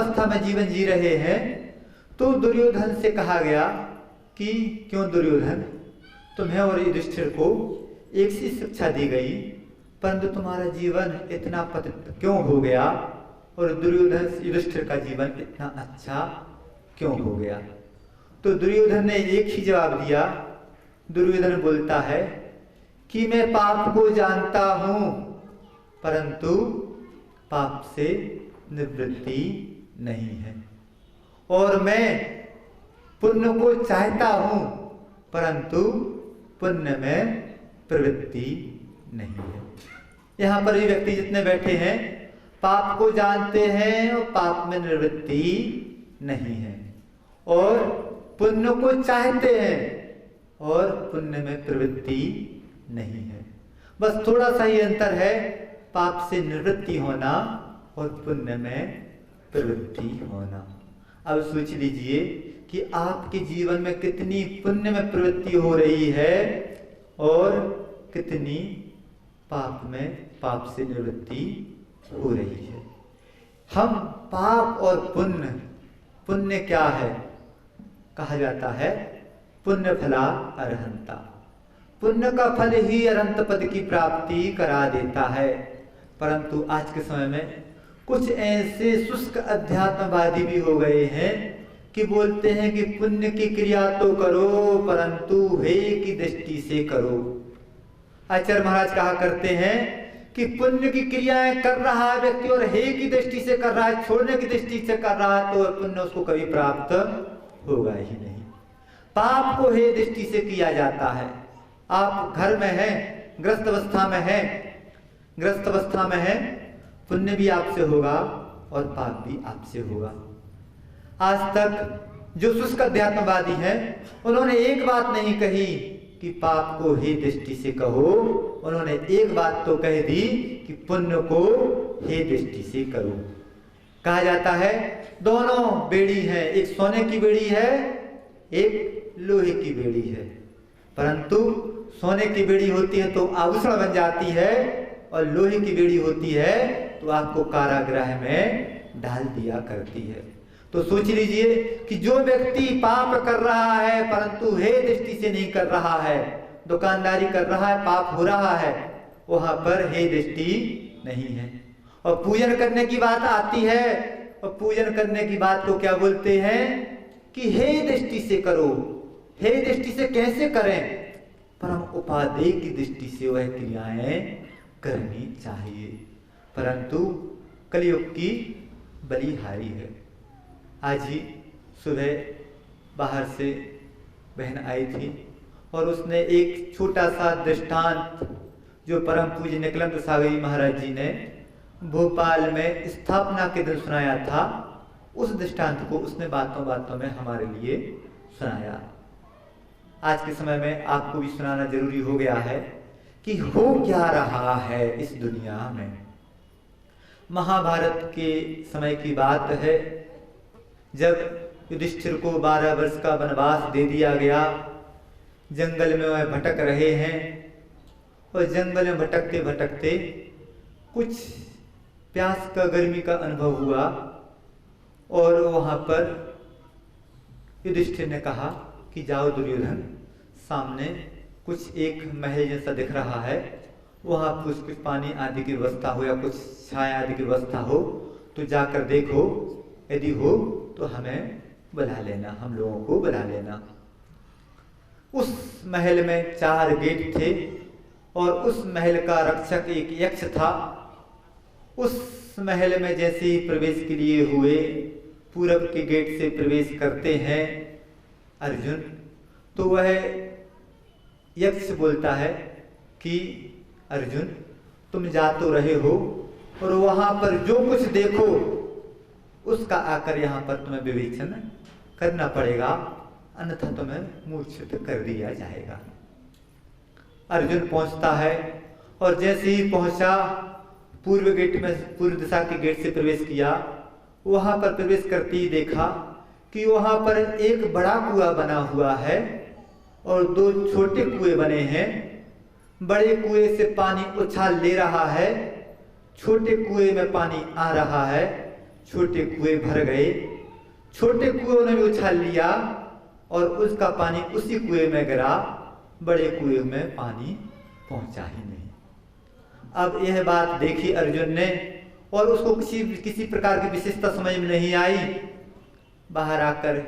अवस्था में जीवन जी रहे हैं। तो दुर्योधन से कहा गया कि क्यों दुर्योधन, तुम्हें और युधिष्ठिर को एक सी शिक्षा दी गई, परंतु तुम्हारा जीवन इतना पतित क्यों हो गया और दुर्योधन युधिष्ठिर का जीवन इतना अच्छा क्यों हो गया। तो दुर्योधन ने एक ही जवाब दिया। दुर्योधन बोलता है कि मैं पाप को जानता हूं, परंतु पाप से निवृत्ति नहीं है, और मैं पुण्य को चाहता हूं, परंतु पुण्य में प्रवृत्ति नहीं है। यहां पर भी व्यक्ति जितने बैठे हैं पाप को जानते हैं और पाप में निवृत्ति नहीं है, और पुण्य को चाहते हैं और पुण्य में प्रवृत्ति नहीं है। बस थोड़ा सा ही अंतर है, पाप से निवृत्ति होना और पुण्य में प्रवृत्ति होना। अब सोच लीजिए कि आपके जीवन में कितनी पुण्य में प्रवृत्ति हो रही है और कितनी पाप से निवृत्ति हो रही है। हम पाप और पुण्य क्या है, कहा जाता है पुण्य फला अरहंता, पुण्य का फल ही अनंत पद की प्राप्ति करा देता है। परंतु आज के समय में कुछ ऐसे शुष्क अध्यात्मवादी भी हो गए हैं कि बोलते हैं कि पुण्य की क्रिया तो करो, परंतु हे की दृष्टि से करो। आचार्य महाराज कहा करते हैं कि पुण्य की क्रियाएं कर रहा है व्यक्ति और हे की दृष्टि से कर रहा है, छोड़ने की दृष्टि से कर रहा है, तो पुण्य उसको कभी प्राप्त होगा ही नहीं। पाप को हे दृष्टि से किया जाता है। आप घर में हैं, ग्रस्त अवस्था में है, पुण्य भी आपसे होगा और पाप भी आपसे होगा। आज तक जो शुष्क अध्यात्मवादी हैं उन्होंने एक बात नहीं कही कि पाप को हे दृष्टि से कहो, उन्होंने एक बात तो कह दी कि पुण्य को हे दृष्टि से करो। कहा जाता है दोनों बेड़ी है, एक सोने की बेड़ी है, एक लोहे की बेड़ी है, परंतु सोने की बेड़ी होती है तो आभूषण बन जाती है और लोहे की बेड़ी होती है तो आपको कारागृह में डाल दिया करती है। तो सोच लीजिए कि जो व्यक्ति पाप कर रहा है परंतु हे दृष्टि से नहीं कर रहा है, दुकानदारी कर रहा है, पाप हो रहा है, वहां पर हे दृष्टि नहीं है। और पूजन करने की बात आती है और पूजन करने की बात को क्या बोलते हैं कि हे दृष्टि से करो। हे दृष्टि से कैसे करें? परम उपादेय की दृष्टि से वह क्रियाएं करनी चाहिए, परंतु कलयुग की बलिहारी है। आज ही सुबह बाहर से बहन आई थी और उसने एक छोटा सा दृष्टांत जो परम पूज्य निकलंद सागरी महाराज जी ने भोपाल में स्थापना के दिन सुनाया था, उस दृष्टांत को उसने बातों बातों में हमारे लिए सुनाया। आज के समय में आपको भी सुनाना जरूरी हो गया है कि हो क्या रहा है इस दुनिया में। महाभारत के समय की बात है, जब युधिष्ठिर को 12 वर्ष का वनवास दे दिया गया, जंगल में वह भटक रहे हैं और जंगल में भटकते भटकते कुछ प्यास का, गर्मी का अनुभव हुआ और वहां पर युधिष्ठिर ने कहा कि जाओ दुर्योधन, सामने कुछ एक महल जैसा दिख रहा है, वहां कुछ पानी आदि की व्यवस्था हो या कुछ छाया आदि की व्यवस्था हो तो जाकर देखो, यदि हो तो हमें बुला लेना, हम लोगों को बुला लेना। उस महल में 4 गेट थे और उस महल का रक्षक एक यक्ष था। उस महल में जैसे ही प्रवेश के लिए हुए, पूरब के गेट से प्रवेश करते हैं अर्जुन, तो वह यक्ष बोलता है कि अर्जुन तुम जा तो रहे हो और वहां पर जो कुछ देखो उसका आकर यहाँ पर तुम्हें विवेचन करना पड़ेगा, अन्यथा तुम्हें मूर्छित कर दिया जाएगा। अर्जुन पहुंचता है और जैसे ही पहुंचा, पूर्व गेट में, पूर्व दिशा के गेट से प्रवेश किया, वहां पर प्रवेश करते ही देखा कि वहां पर एक बड़ा कुआं बना हुआ है और 2 छोटे कुएं बने हैं। बड़े कुएं से पानी उछाल ले रहा है, छोटे कुएं में पानी आ रहा है, छोटे कुएं भर गए, छोटे कुएं ने भी उछाल लिया और उसका पानी उसी कुएं में गिरा, बड़े कुएं में पानी पहुंचा ही नहीं। अब यह बात देखी अर्जुन ने और उसको किसी प्रकार की विशेषता समझ में नहीं आई। बाहर आकर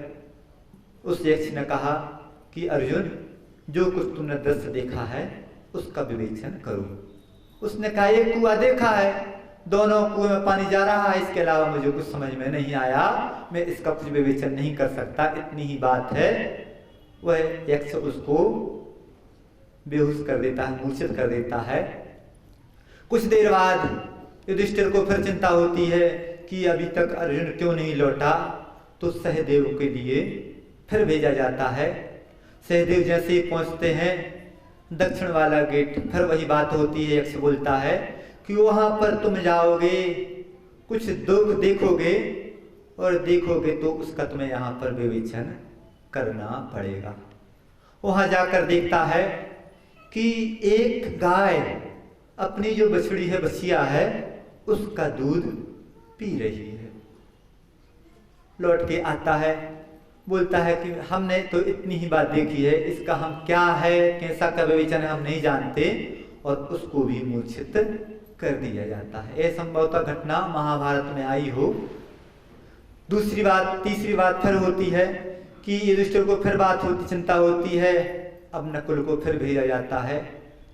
उस यक्ष ने कहा कि अर्जुन, जो कुछ तुमने दृश्य देखा है उसका विवेचन करो। उसने कहा एक कुआं देखा है, दोनों कुएं में पानी जा रहा है, इसके अलावा मुझे कुछ समझ में नहीं आया, मैं इसका कुछ विवेचन नहीं कर सकता, इतनी ही बात है। वह यक्ष उसको बेहोश कर देता है, मूर्छित कर देता है। कुछ देर बाद युधिष्ठिर को फिर चिंता होती है कि अभी तक अर्जुन क्यों नहीं लौटा, तो सहदेव के लिए फिर भेजा जाता है। सहदेव जैसे ही पहुंचते हैं दक्षिण वाला गेट, फिर वही बात होती है। यक्ष बोलता है कि वहां पर तुम जाओगे, कुछ दुख देखोगे और देखोगे तो उसका तुम्हें यहाँ पर विवेचन करना पड़ेगा। वहां जाकर देखता है कि एक गाय अपनी जो बछड़ी है, बछिया है, उसका दूध पी रही है। लौट के आता है, बोलता है कि हमने तो इतनी ही बात देखी है, इसका हम क्या है, कैसा का विवेचन है हम नहीं जानते, और उसको भी मूर्छित कर दिया जाता है। यह संभवतः घटना महाभारत में आई हो। तीसरी बात फिर होती है कि युधिष्ठिर को फिर बात होती, चिंता होती है। अब नकुल को फिर भेजा जाता है।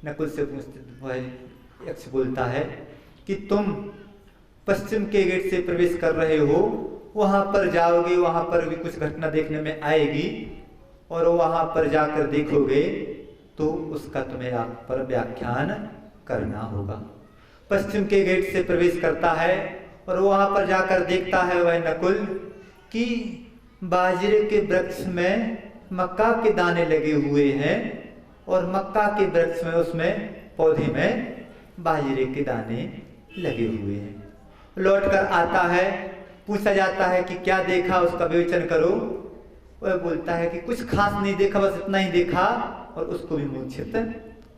नकुल से वह यक्ष बोलता है कि तुम पश्चिम के गेट से प्रवेश कर रहे हो, वहां पर जाओगे, वहां पर भी कुछ घटना देखने में आएगी और वहां पर जाकर देखोगे तो उसका तुम्हें यहाँ पर व्याख्यान करना होगा। पश्चिम के गेट से प्रवेश करता है और वहां पर जाकर देखता है वह नकुल कि बाजरे के वृक्ष में मक्का के दाने लगे हुए हैं और मक्का के वृक्ष में, उसमें पौधे में बाजरे के दाने लगे हुए हैं। लौट कर आता है, पूछा जाता है कि क्या देखा, उसका विवेचन करो। वह बोलता है कि कुछ खास नहीं देखा, बस इतना ही देखा, और उसको भी मूर्छित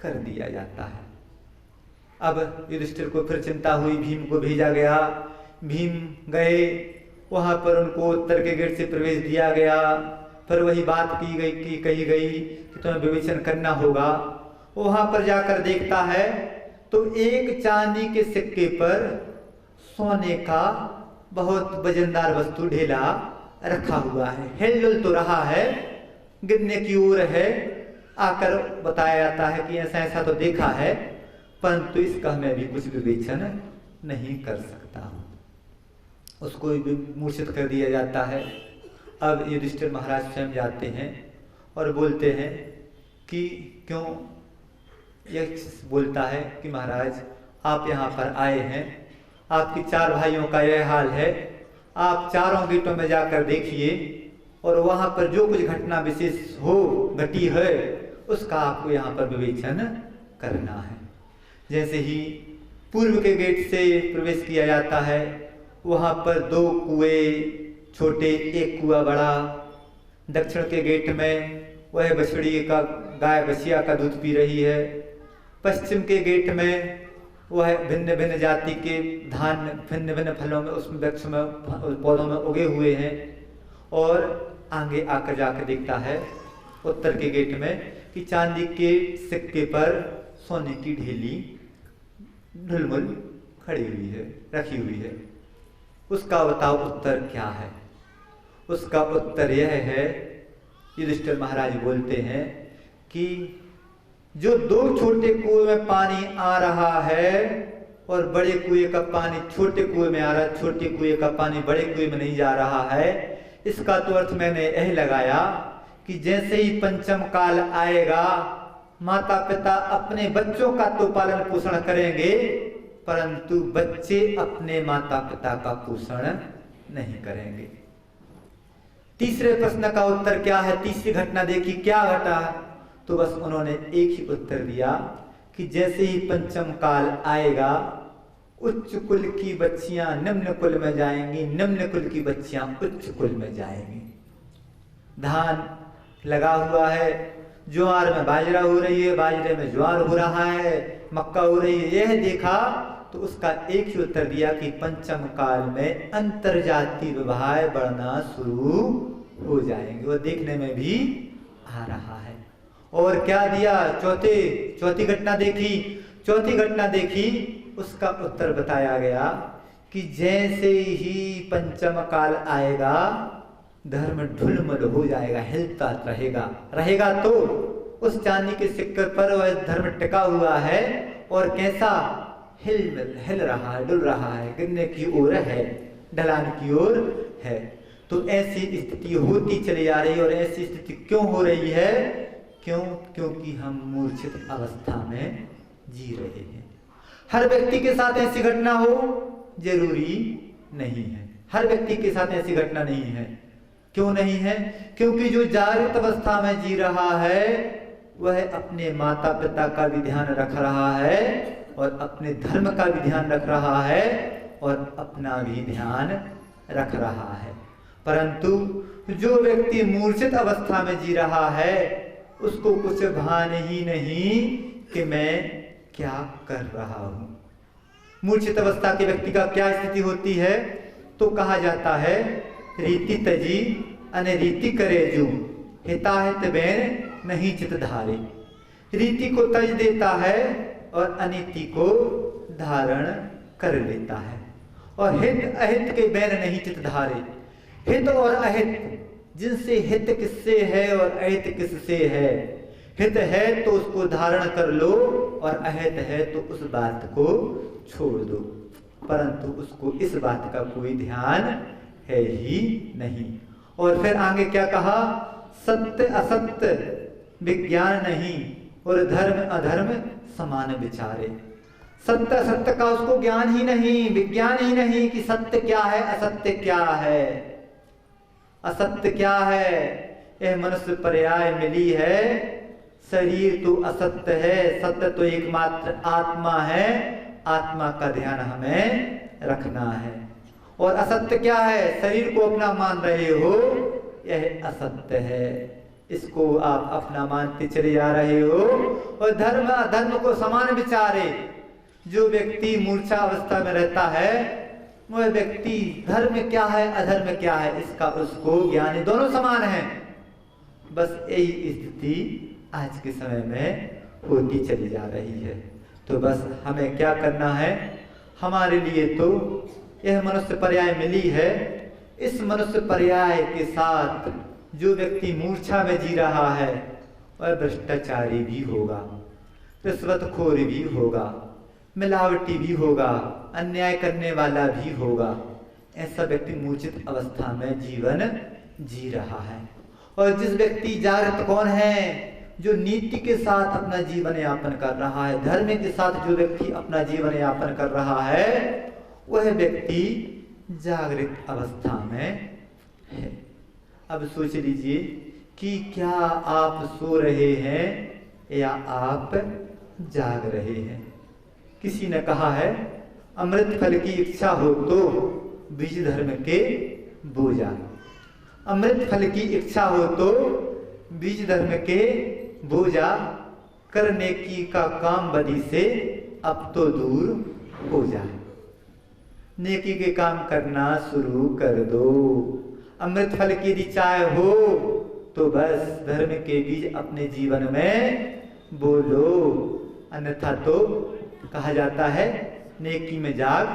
कर दिया जाता है। अब युधिष्ठिर को फिर चिंता हुई, भीम को भेजा गया। भीम गए, वहां पर उनको उत्तर के गेट से प्रवेश दिया गया। फिर वही बात कही गई कि तुम्हें विवेचन करना होगा। वहां पर जाकर देखता है तो एक चांदी के सिक्के पर सोने का बहुत वजनदार वस्तु ढेला रखा हुआ है। हिलजुल तो रहा है, गिरने की ओर है। आकर बताया जाता है कि ऐसा ऐसा तो देखा है, परंतु इसका मैं भी कुछ विवेचन नहीं कर सकता हूं। उसको भी मूर्छित कर दिया जाता है। अब युधिष्ठिर महाराज स्वयं जाते हैं और बोलते हैं कि क्यों। यक्ष बोलता है कि महाराज आप यहाँ पर आए हैं, आपकी 4 भाइयों का यह हाल है, आप चारों गेटों में जाकर देखिए और वहाँ पर जो कुछ घटना विशेष घटी है उसका आपको यहाँ पर विवेचन करना है। जैसे ही पूर्व के गेट से प्रवेश किया जाता है, वहाँ पर 2 कुएं छोटे, एक कुआं बड़ा। दक्षिण के गेट में वह बछड़ी का, गाय बछिया का दूध पी रही है। पश्चिम के गेट में वह भिन्न भिन्न जाति के धान भिन्न भिन्न फलों में, उसमें वृक्ष में, पौधों में उगे हुए हैं। और आगे आकर जाकर देखता है उत्तर के गेट में कि चांदी के सिक्के पर सोने की ढेली ढुलमुल खड़ी हुई है, रखी हुई है। उसका बताओ उत्तर क्या है। उसका उत्तर यह है, युधिष्ठिर महाराज बोलते हैं कि जो 2 छोटे कुएं में पानी आ रहा है और बड़े कुएं का पानी छोटे कुएं में आ रहा है, छोटे कुएं का पानी बड़े कुएं में नहीं जा रहा है, इसका तो अर्थ मैंने यह लगाया कि जैसे ही पंचम काल आएगा, माता पिता अपने बच्चों का तो पालन पोषण करेंगे, परंतु बच्चे अपने माता पिता का पोषण नहीं करेंगे। तीसरे प्रश्न का उत्तर क्या है, तीसरी घटना देखी, क्या घटा, तो बस उन्होंने एक ही उत्तर दिया कि जैसे ही पंचम काल आएगा, उच्च कुल की बच्चियां निम्न कुल में जाएंगी, निम्न कुल की बच्चियां उच्च कुल में जाएंगी। धान लगा हुआ है, ज्वार में बाजरा हो रही है, बाजरे में ज्वार हो रहा है, मक्का हो रही है, यह देखा तो उसका एक ही उत्तर दिया कि पंचम काल में अंतरजातीय विवाह बढ़ना शुरू हो जाएंगे, वो देखने में भी आ रहा है। और क्या दिया, चौथी घटना देखी, उसका उत्तर बताया गया कि जैसे ही पंचम काल आएगा धर्म ढुलमुल हो जाएगा, हिलता रहेगा तो उस चांदी के सिक्के पर वह धर्म टिका हुआ है और कैसा हिल रहा है, डुल रहा है, गिरने की ओर है, ढलान की ओर है। तो ऐसी स्थिति होती चली आ रही है। और ऐसी स्थिति क्यों हो रही है? क्योंकि हम मूर्छित अवस्था में जी रहे हैं। हर व्यक्ति के साथ ऐसी घटना हो जरूरी नहीं है, हर व्यक्ति के साथ ऐसी घटना नहीं है। क्यों नहीं है? क्योंकि जो जागृत अवस्था में जी रहा है वह अपने माता पिता का भी ध्यान रख रहा है और अपने धर्म का भी ध्यान रख रहा है और अपना भी ध्यान रख रहा है। परंतु जो व्यक्ति मूर्छित अवस्था में जी रहा है उसको कुछ भान ही नहीं कि मैं क्या कर रहा हूं। मूर्छित अवस्था के व्यक्ति का क्या स्थिति होती है? तो कहा जाता है रीति तजी अनरीति करे जू, हिताहित बैन नहीं चित धारे। रीति को तज देता है और अनीति को धारण कर लेता है। और हित अहित के बैन नहीं चित धारे। हित और अहित, जिनसे हित किससे है और अहित किससे है। हित है तो उसको धारण कर लो और अहित है तो उस बात को छोड़ दो, परंतु उसको इस बात का कोई ध्यान है ही नहीं। और फिर आगे क्या कहा? सत्य असत्य विज्ञान नहीं और धर्म अधर्म समान विचारे। सत्य असत्य का उसको ज्ञान ही नहीं, विज्ञान ही नहीं कि सत्य क्या है असत्य क्या है, असत्य क्या है। यह मनुष्य पर्याय मिली है, शरीर तो असत्य है, सत्य तो एकमात्र आत्मा है, आत्मा का ध्यान हमें रखना है। और असत्य क्या है? शरीर को अपना मान रहे हो, यह असत्य है, इसको आप अपना मानते चले जा रहे हो। और धर्म अधर्म को समान विचारे। जो व्यक्ति मूर्छा अवस्था में रहता है वह व्यक्ति धर्म क्या है अधर्म क्या है इसका उसको ज्ञान, दोनों समान है। बस यही स्थिति आज के समय में होती चली जा रही है। तो बस हमें क्या करना है? हमारे लिए तो यह मनुष्य पर्याय मिली है। इस मनुष्य पर्याय के साथ जो व्यक्ति मूर्छा में जी रहा है वह भ्रष्टाचारी भी होगा, रिश्वतखोर भी होगा, मिलावटी भी होगा, अन्याय करने वाला भी होगा। ऐसा व्यक्ति मूर्छित अवस्था में जीवन जी रहा है। और जिस व्यक्ति जागृत कौन है? जो नीति के साथ अपना जीवन यापन कर रहा है, धर्म के साथ जो व्यक्ति अपना जीवन यापन कर रहा है वह व्यक्ति जागृत अवस्था में है। अब सोच लीजिए कि क्या आप सो रहे हैं या आप जाग रहे हैं। किसी ने कहा है अमृत फल की इच्छा हो तो बीज धर्म के बोझा। अमृत फल की इच्छा हो तो बीज धर्म के बोझा, करने की का काम बदी से अब तो दूर हो जाए। नेकी के काम करना शुरू कर दो। अमृत फल की यदि चाह हो तो बस धर्म के बीज अपने जीवन में बोलो, अन्यथा तो कहा जाता है नेकी में जाग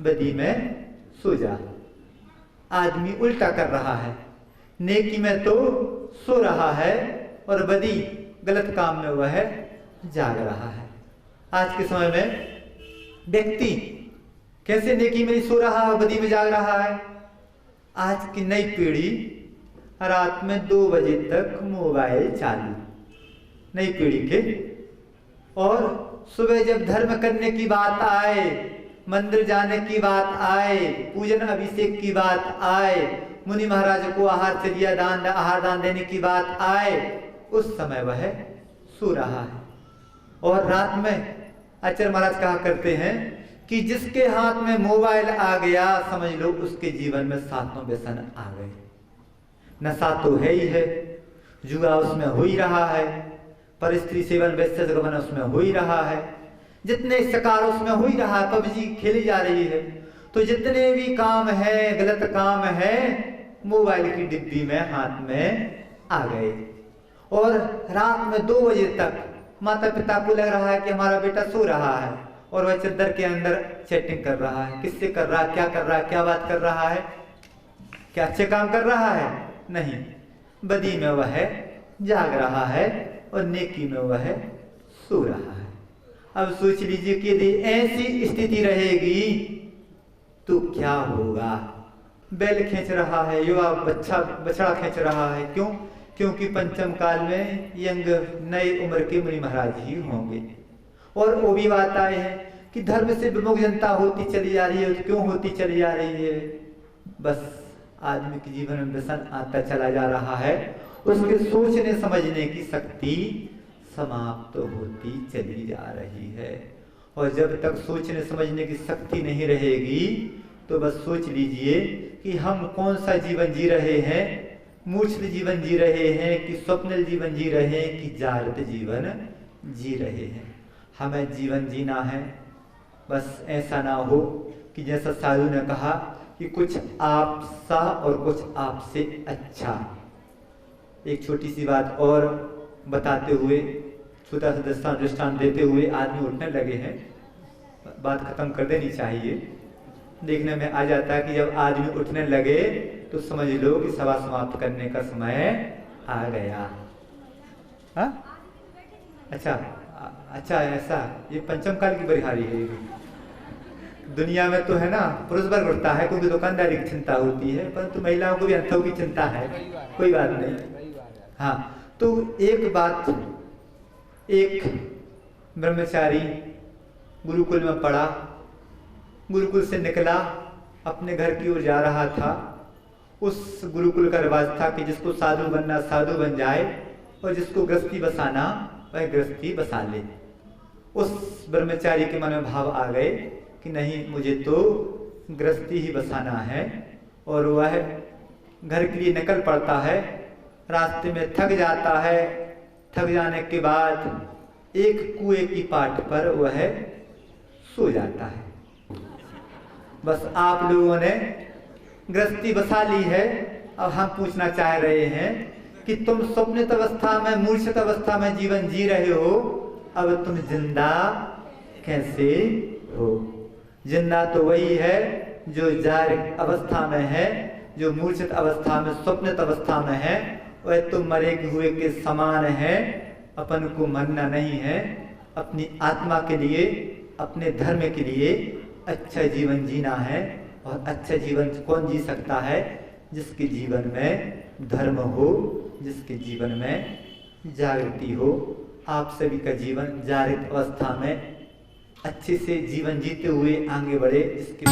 बदी में सो जा। आदमी उल्टा कर रहा है, नेकी में तो सो रहा है और बदी गलत काम में वह जाग रहा है। आज के समय में व्यक्ति कैसे नेकी में सो रहा है, बदी में जाग रहा है। आज की नई पीढ़ी रात में 2 बजे तक मोबाइल चालू, नई पीढ़ी के। और सुबह जब धर्म करने की बात आए, मंदिर जाने की बात आए, पूजन अभिषेक की बात आए, मुनि महाराज को आहार दान देने की बात आए, उस समय वह सो रहा है। और रात में आचार्य महाराज कहा करते हैं कि जिसके हाथ में मोबाइल आ गया समझ लो उसके जीवन में 7 व्यसन आ गए। नशा तो है ही है, जुआ उसमें हो ही रहा है, पर स्त्री सेवन वैश्य गमन उसमें हो ही रहा है, जितने शिकार उसमें हो ही रहा है, पबजी खेली जा रही है। तो जितने भी काम है, गलत काम है, मोबाइल की डिब्बी में हाथ में आ गए। और रात में 2 बजे तक माता पिता को लग रहा है कि हमारा बेटा सो रहा है और वह चद्दर के अंदर चैटिंग कर रहा है। किससे कर रहा है, क्या कर रहा है, क्या बात कर रहा है, क्या अच्छे काम कर रहा है? नहीं, बदी में वह जाग रहा है और नेकी में वह सो रहा है। अब सोच लीजिए कि यदि ऐसी स्थिति रहेगी तो क्या होगा। बैल खींच रहा है, युवा बछड़ा खींच रहा है, क्यों? क्योंकि पंचम काल में यंग नए उम्र के मुनि महाराज ही होंगे। और वो भी बात आए हैं कि धर्म से विमुख जनता होती चली जा रही है। तो क्यों होती चली जा रही है? बस आदमी के जीवन में व्यसन आता चला जा रहा है, उसके सोचने समझने की शक्ति समाप्त होती चली जा रही है। और जब तक सोचने समझने की शक्ति नहीं रहेगी तो बस सोच लीजिए कि हम कौन सा जीवन जी रहे हैं, मूर्छित जीवन जी रहे हैं कि स्वप्निल जीवन जी रहे हैं कि जागृत जीवन जी रहे हैं। हमें जीवन जीना है, बस ऐसा ना हो कि जैसा साधु ने कहा कि कुछ आप सा और कुछ आपसे अच्छा। एक छोटी सी बात और बताते हुए, छोटा सा दृष्टांत देते हुए आदमी उठने लगे हैं, बात खत्म कर देनी चाहिए। देखने में आ जाता है कि जब आदमी उठने लगे तो समझ लो कि सभा समाप्त करने का समय आ गया। हा? अच्छा ऐसा, ये पंचम काल की बरिहारी है। दुनिया में तो है ना, पुरुष वर्ग उठता है क्योंकि दुकानदारी की चिंता होती है, परंतु महिलाओं को भी अंथों की चिंता है, कोई बात नहीं। हाँ, तो एक बात, एक ब्रह्मचारी गुरुकुल में पढ़ा, गुरुकुल से निकला, अपने घर की ओर जा रहा था। उस गुरुकुल का रिवाज था कि जिसको साधु बनना साधु बन जाए और जिसको गृहस्थी बसाना वह गृहस्थी बसा ले। उस ब्रह्मचारी के मन में भाव आ गए कि नहीं, मुझे तो गृहस्थी ही बसाना है। और वह घर के लिए निकल पड़ता है, रास्ते में थक जाता है। थक जाने के बाद एक कुएं की पाट पर वह सो जाता है। बस आप लोगों ने गृहस्थी बसा ली है। अब हम पूछना चाह रहे हैं कि तुम स्वप्नित अवस्था में, मूर्छित अवस्था में जीवन जी रहे हो, अब तुम जिंदा कैसे हो? जिंदा तो वही है जो जागृत अवस्था में है, जो मूर्छित अवस्था में, स्वप्नित अवस्था में है। वह तो मरे हुए के समान है। अपन को मरना नहीं है, अपनी आत्मा के लिए, अपने धर्म के लिए अच्छा जीवन जीना है। और अच्छा जीवन कौन जी सकता है? जिसके जीवन में धर्म हो, जिसके जीवन में जागृति हो। आप सभी का जीवन जागृत अवस्था में अच्छे से जीवन जीते हुए आगे बढ़े, जिसके